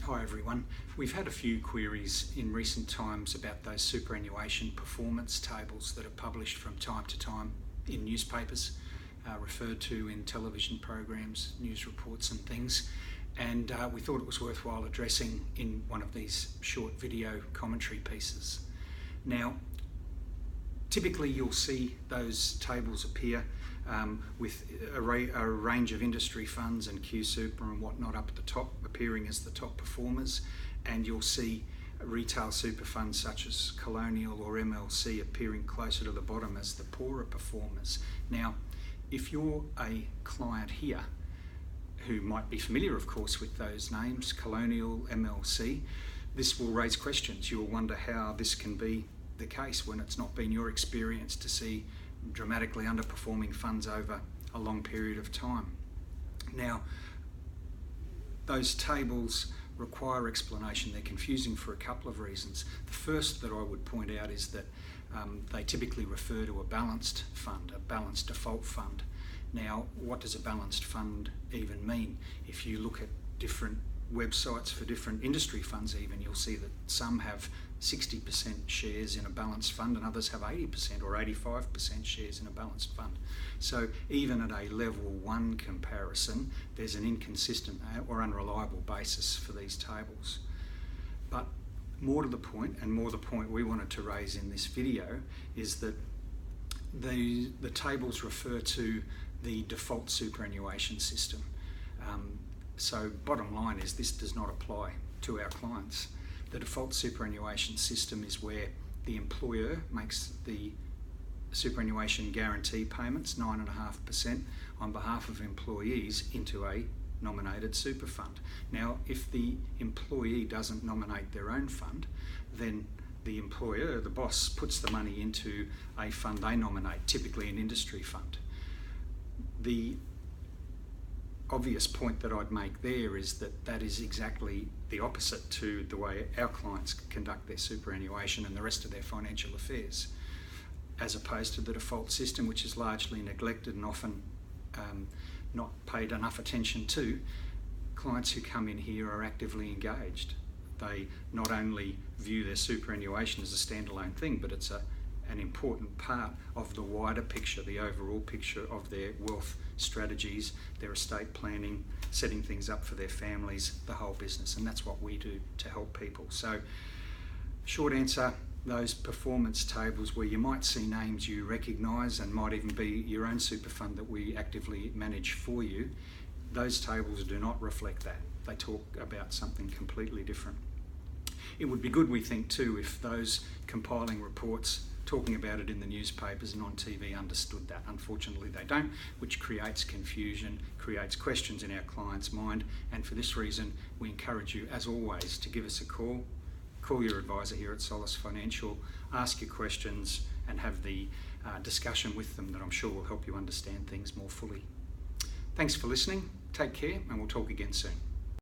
Hi everyone. We've had a few queries in recent times about those superannuation performance tables that are published from time to time in newspapers, referred to in television programs, news reports and things. And we thought it was worthwhile addressing in one of these short video commentary pieces. Now, typically you'll see those tables appear with a range of industry funds and Q Super and whatnot up at the top, appearing as the top performers, and you'll see retail super funds such as Colonial or MLC appearing closer to the bottom as the poorer performers. Now, if you're a client here who might be familiar, of course, with those names, Colonial, MLC, this will raise questions. You'll wonder how this can be the case when it's not been your experience to see dramatically underperforming funds over a long period of time. Now, those tables require explanation. They're confusing for a couple of reasons. The first that I would point out is that they typically refer to a balanced fund, a balanced default fund. Now, what does a balanced fund even mean? If you look at different websites for different industry funds even, you'll see that some have 60% shares in a balanced fund and others have 80% or 85% shares in a balanced fund. So even at a level 1 comparison, there's an inconsistent or unreliable basis for these tables. But more to the point, and more the point we wanted to raise in this video, is that the tables refer to the default superannuation system. So bottom line is this does not apply to our clients. The default superannuation system is where the employer makes the superannuation guarantee payments, 9.5%, on behalf of employees into a nominated super fund. Now, if the employee doesn't nominate their own fund, then the employer, the boss, puts the money into a fund they nominate, typically an industry fund. The obvious point that I'd make there is that that is exactly the opposite to the way our clients conduct their superannuation and the rest of their financial affairs, as opposed to the default system, which is largely neglected and often not paid enough attention to. Clients who come in here are actively engaged. They not only view their superannuation as a standalone thing, but it's an important part of the wider picture, the overall picture of their wealth strategies, their estate planning, setting things up for their families, the whole business, and that's what we do to help people. So, short answer, those performance tables where you might see names you recognise and might even be your own super fund that we actively manage for you, those tables do not reflect that. They talk about something completely different. It would be good, we think, too, if those compiling reports talking about it in the newspapers and on TV understood that. Unfortunately they don't, which creates confusion, creates questions in our client's mind, and for this reason we encourage you, as always, to give us a call your advisor here at Solace Financial, ask your questions and have the discussion with them that I'm sure will help you understand things more fully. Thanks for listening, take care, and we'll talk again soon.